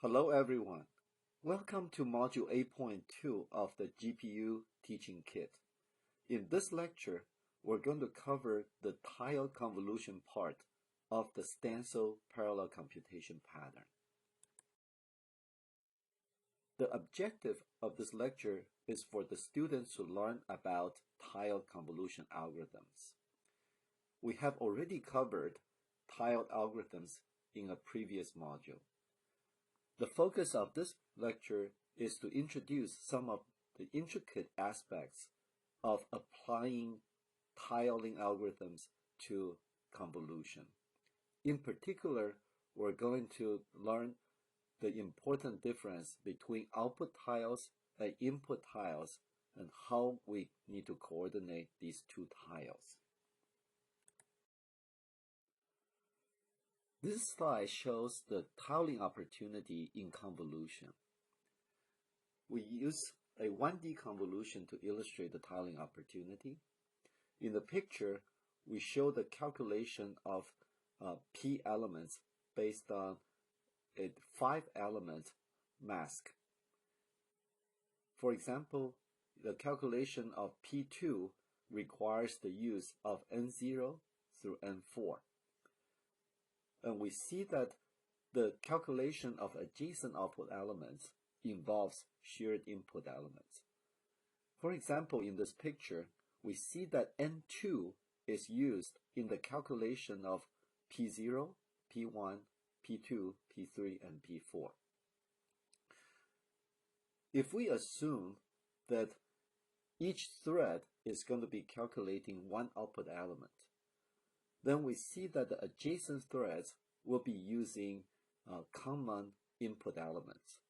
Hello everyone. Welcome to Module 8.2 of the GPU Teaching Kit. In this lecture, we're going to cover the tiled convolution part of the stencil parallel computation pattern. The objective of this lecture is for the students to learn about tiled convolution algorithms. We have already covered tiled algorithms in a previous module. The focus of this lecture is to introduce some of the intricate aspects of applying tiling algorithms to convolution. In particular, we're going to learn the important difference between output tiles and input tiles and how we need to coordinate these two tiles. This slide shows the tiling opportunity in convolution. We use a 1D convolution to illustrate the tiling opportunity. In the picture, we show the calculation of P elements based on a 5-element mask. For example, the calculation of P2 requires the use of N0 through N4. And we see that the calculation of adjacent output elements involves shared input elements. For example, in this picture, we see that N2 is used in the calculation of P0, P1, P2, P3, and P4. If we assume that each thread is going to be calculating one output element, then we see that the adjacent threads will be using common input elements.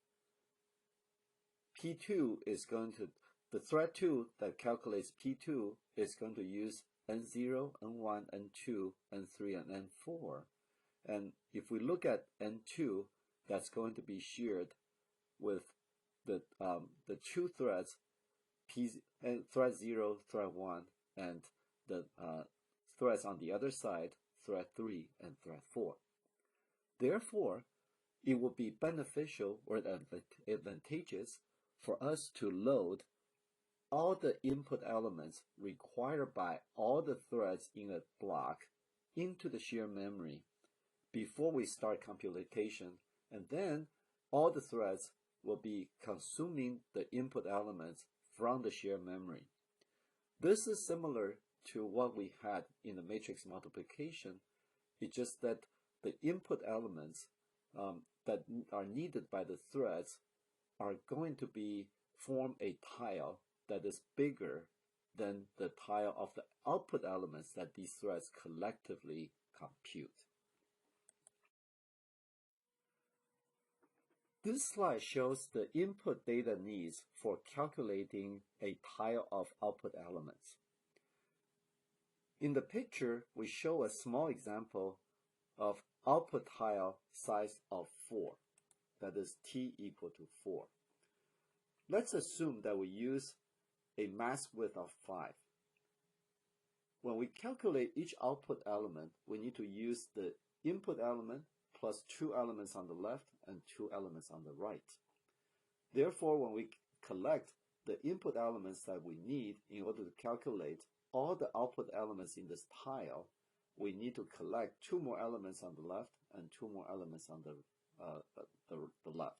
P2 is going to, the thread 2 that calculates P2 is going to use N0, N1, N2, N3, and N4. And if we look at N2, that's going to be shared with the two threads, thread 0, thread 1, and the threads on the other side, thread 3 and thread 4. Therefore, it would be beneficial or advantageous for us to load all the input elements required by all the threads in a block into the shared memory before we start computation, and then all the threads will be consuming the input elements from the shared memory. This is similar to what we had in the matrix multiplication. It's just that the input elements that are needed by the threads are going to form a tile that is bigger than the tile of the output elements that these threads collectively compute. This slide shows the input data needs for calculating a tile of output elements. In the picture, we show a small example of output tile size of 4, that is t equal to 4. Let's assume that we use a mask width of 5. When we calculate each output element, we need to use the input element plus 2 elements on the left and 2 elements on the right. Therefore, when we collect the input elements that we need in order to calculate all the output elements in this tile, we need to collect 2 more elements on the left and 2 more elements on the left.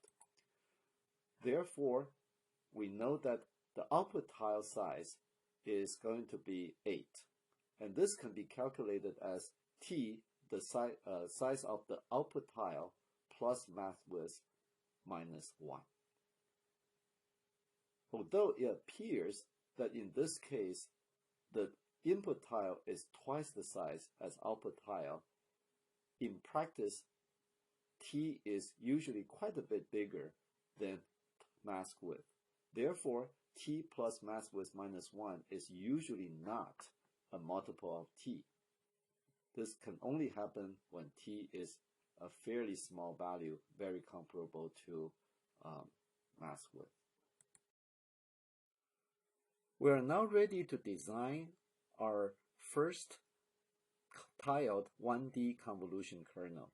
Therefore, we know that the output tile size is going to be 8. And this can be calculated as t, the size of the output tile, plus mask width minus 1. Although it appears that in this case, the input tile is twice the size as output tile, in practice, t is usually quite a bit bigger than mask width. Therefore, t plus mask width minus 1 is usually not a multiple of t. This can only happen when t is a fairly small value, very comparable to mask width. We are now ready to design our first tiled 1D convolution kernel.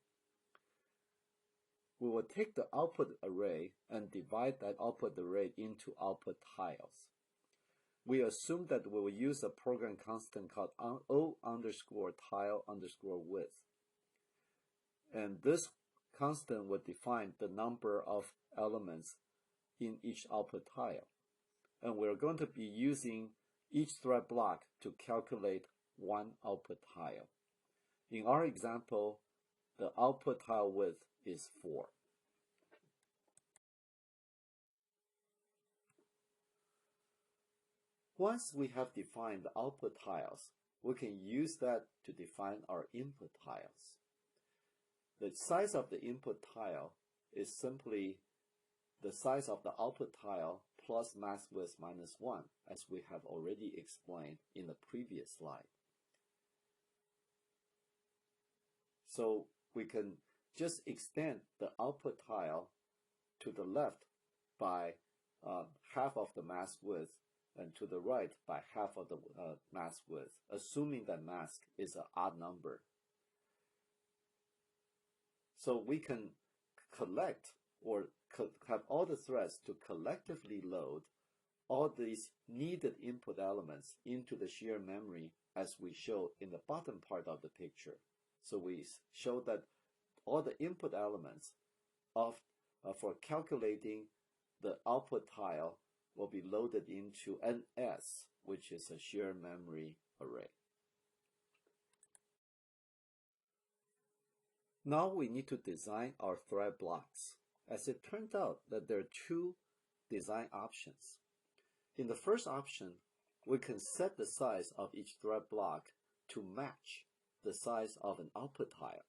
we will take the output array and divide that output array into output tiles. We assume that we will use a program constant called O_tile_width. And this constant will define the number of elements in each output tile. And we're going to be using each thread block to calculate one output tile. In our example, the output tile width is 4. Once we have defined the output tiles, we can use that to define our input tiles. The size of the input tile is simply the size of the output tile plus mask width minus 1, as we have already explained in the previous slide. So we can just extend the output tile to the left by half of the mask width and to the right by half of the mask width, assuming that mask is an odd number. So we can collect or have all the threads to collectively load all these needed input elements into the shared memory as we show in the bottom part of the picture. So we show that all the input elements for calculating the output tile will be loaded into NS, which is a shared memory array. Now we need to design our thread blocks. As it turned out that there are two design options. In the first option, we can set the size of each thread block to match the size of an output tile.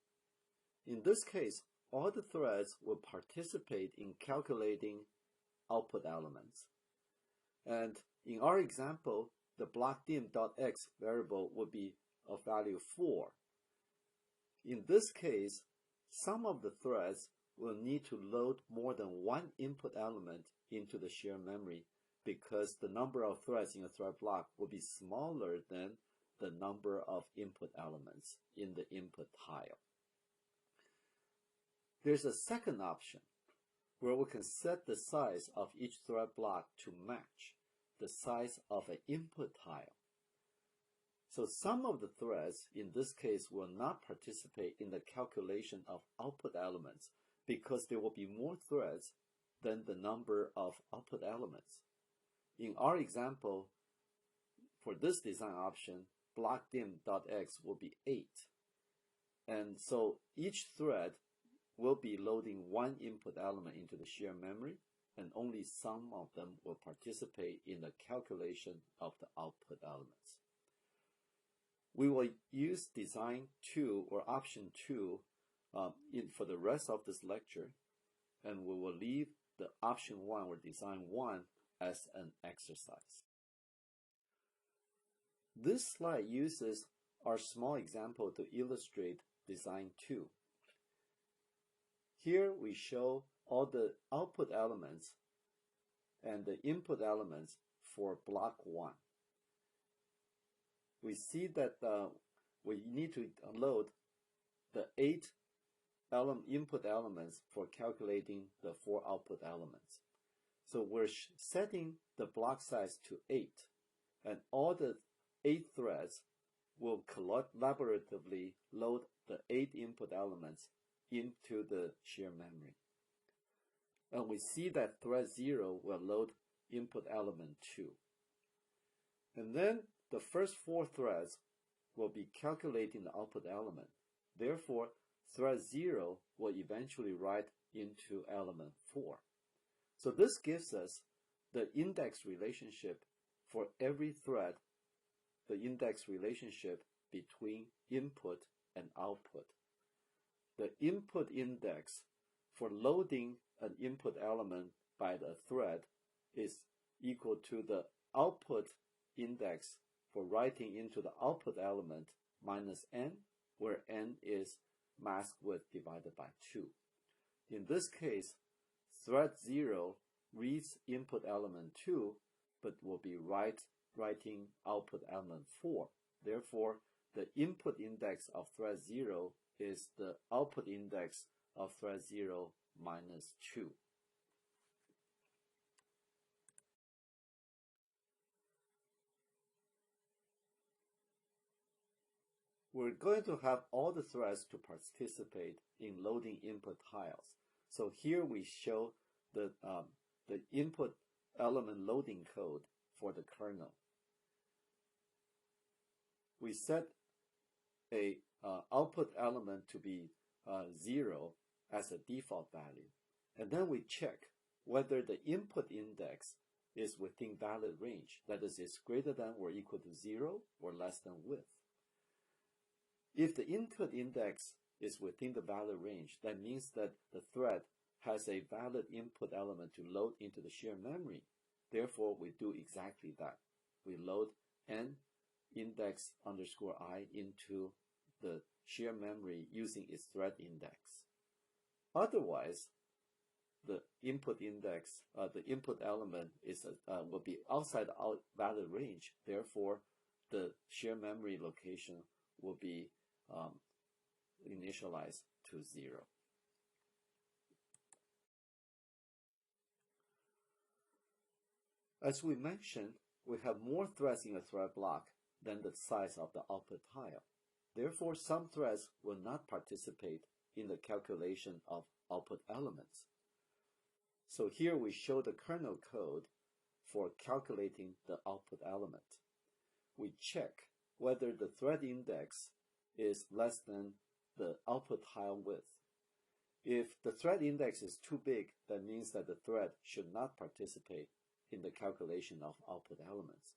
In this case, all the threads will participate in calculating output elements. And in our example, the block dim.x variable would be of value 4. In this case, some of the threads will need to load more than one input element into the shared memory because the number of threads in a thread block will be smaller than the number of input elements in the input tile. There's a second option where we can set the size of each thread block to match the size of an input tile. So some of the threads in this case will not participate in the calculation of output elements because there will be more threads than the number of output elements. In our example, for this design option, block dim.x will be 8. And so each thread will be loading one input element into the shared memory, and only some of them will participate in the calculation of the output elements. We will use design 2 or option 2 for the rest of this lecture, and we will leave the option 1 or design 1 as an exercise. This slide uses our small example to illustrate design 2. Here we show all the output elements and the input elements for block 1. We see that we need to load the 8 input elements for calculating the 4 output elements. So we're setting the block size to 8, and all the 8 threads will collaboratively load the 8 input elements into the shared memory. And we see that thread 0 will load input element 2. And then the first 4 threads will be calculating the output element. Therefore, thread 0 will eventually write into element 4. So this gives us the index relationship for every thread, the index relationship between input and output. The input index for loading an input element by the thread is equal to the output index for writing into the output element minus n, where n is mask width divided by 2. In this case, thread 0 reads input element 2, but will be writing output element 4. Therefore, the input index of thread 0 is the output index of thread 0 minus 2. We're going to have all the threads to participate in loading input tiles. So here we show the input element loading code for the kernel. We set a output element to be 0 as a default value. And then we check whether the input index is within valid range. That is greater than or equal to 0 or less than width. If the input index is within the valid range, that means that the thread has a valid input element to load into the shared memory. Therefore, we do exactly that. We load n index underscore I into the shared memory using its thread index. Otherwise, the input index, the input element is will be outside the valid range. Therefore, the shared memory location will be initialized to 0. As we mentioned, we have more threads in a thread block than the size of the output tile. Therefore, some threads will not participate in the calculation of output elements. So here we show the kernel code for calculating the output element. We check whether the thread index is less than the output tile width. If the thread index is too big, that means that the thread should not participate in the calculation of output elements.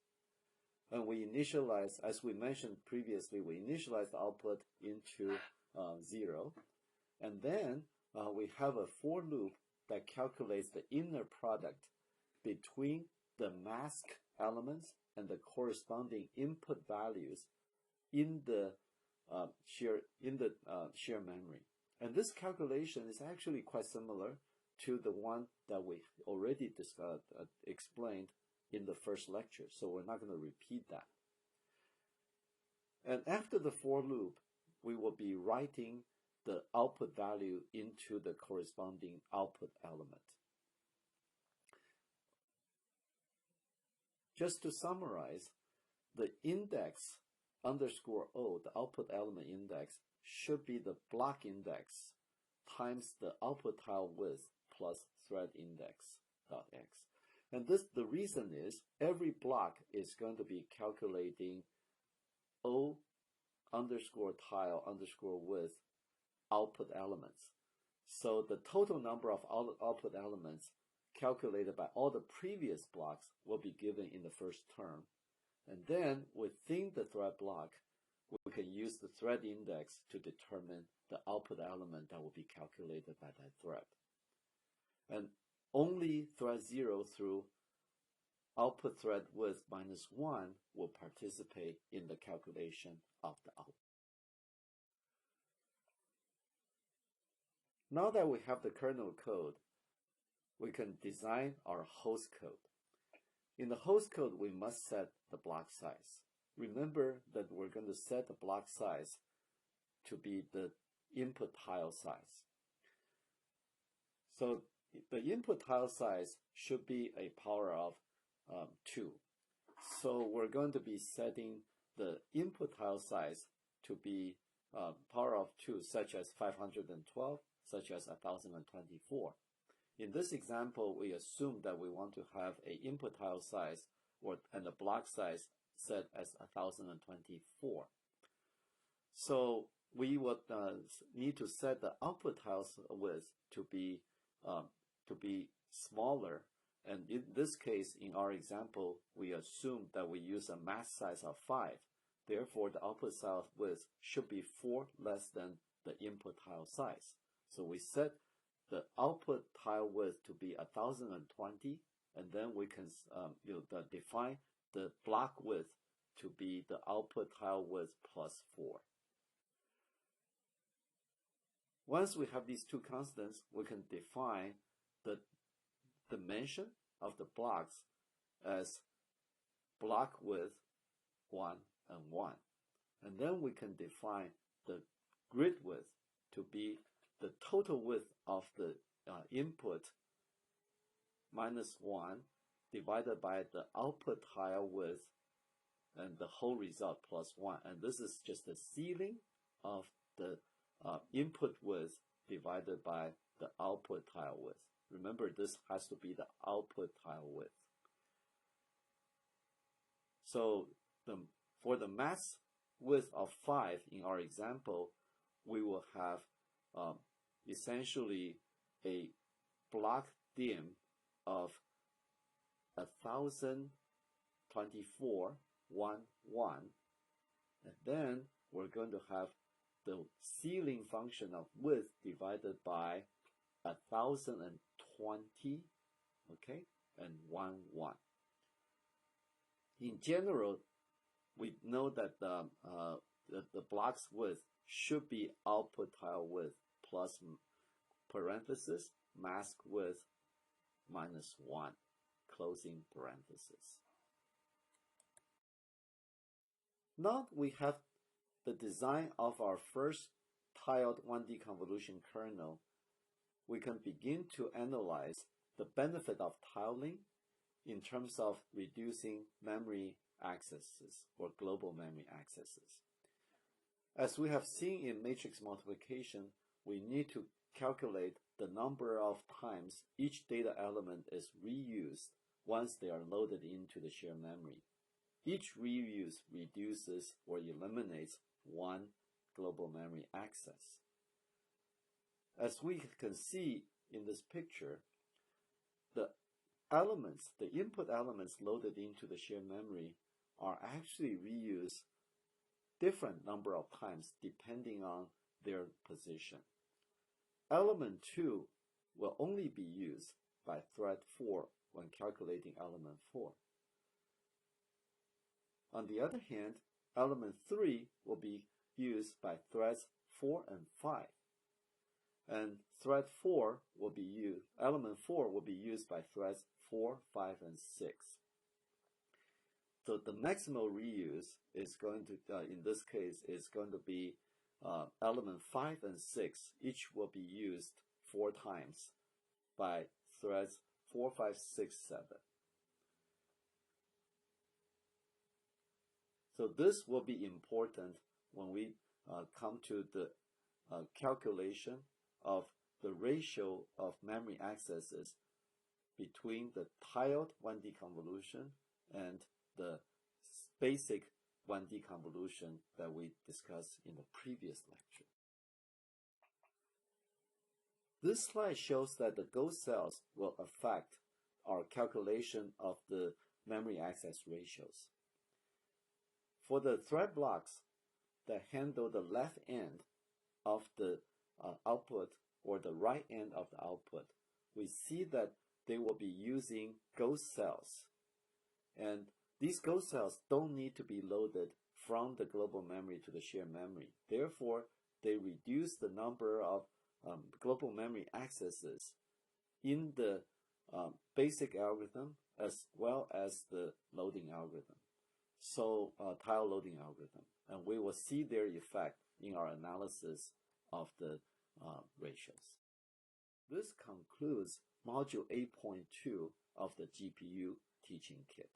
And we initialize, as we mentioned previously, we initialize the output into 0. And then we have a for loop that calculates the inner product between the mask elements and the corresponding input values in the shared memory. And this calculation is actually quite similar to the one that we already explained in the first lecture, so we're not going to repeat that. And after the for loop, we will be writing the output value into the corresponding output element. Just to summarize, the index underscore O, the output element index, should be the block index times the output tile width plus thread index dot x. And the reason is every block is going to be calculating O underscore tile underscore width output elements. So the total number of output elements calculated by all the previous blocks will be given in the first term. And then within the thread block, we can use the thread index to determine the output element that will be calculated by that thread. And only thread 0 through output thread width minus 1 will participate in the calculation of the output. Now that we have the kernel code, we can design our host code. In the host code, we must set the block size. Remember that we're going to set the block size to be the input tile size. So the input tile size should be a power of 2. So we're going to be setting the input tile size to be power of 2, such as 512, such as 1024. In this example, we assume that we want to have an input tile size and the block size set as 1024. So we would need to set the output tiles width to be smaller. And in this case, in our example, we assume that we use a mask size of 5. Therefore, the output tile width should be 4 less than the input tile size. So we set the output tile width to be 1020, and then we can define the block width to be the output tile width plus 4. Once we have these two constants, we can define the dimension of the blocks as block width 1 and 1. And then we can define the grid width to be the total width of the input minus 1 divided by the output tile width, and the whole result plus 1. And this is just the ceiling of the input width divided by the output tile width. Remember, this has to be the output tile width. So for the max width of 5 in our example, we will have essentially a block dim of 1024.11, and then we're going to have the ceiling function of width divided by 1020, okay, and 1. In general, we know that the block's width should be output tile width plus parenthesis mask width minus 1, closing parenthesis. Now we have the design of our first tiled 1D convolution kernel. We can begin to analyze the benefit of tiling in terms of reducing memory accesses or global memory accesses. As we have seen in matrix multiplication, we need to calculate the number of times each data element is reused once they are loaded into the shared memory. Each reuse reduces or eliminates one global memory access. As we can see in this picture, the input elements loaded into the shared memory are actually reused different number of times depending on their position. Element 2 will only be used by thread 4 when calculating element 4. On the other hand, element 3 will be used by threads 4 and 5. And thread 4 will be used, element 4 will be used by threads 4, 5, and 6. So the maximal reuse is going to, in this case, is going to be element 5 and 6. Each will be used 4 times by threads 4, 5, 6, 7. So this will be important when we come to the calculation of the ratio of memory accesses between the tiled 1D convolution and the basic 1D convolution that we discussed in the previous lecture. This slide shows that the ghost cells will affect our calculation of the memory access ratios. For the thread blocks that handle the left end of the output or the right end of the output, we see that they will be using ghost cells. And these ghost cells don't need to be loaded from the global memory to the shared memory. Therefore, they reduce the number of global memory accesses in the basic algorithm as well as the loading algorithm. So tile loading algorithm. And we will see their effect in our analysis of the ratios. This concludes Module 8.2 of the GPU teaching kit.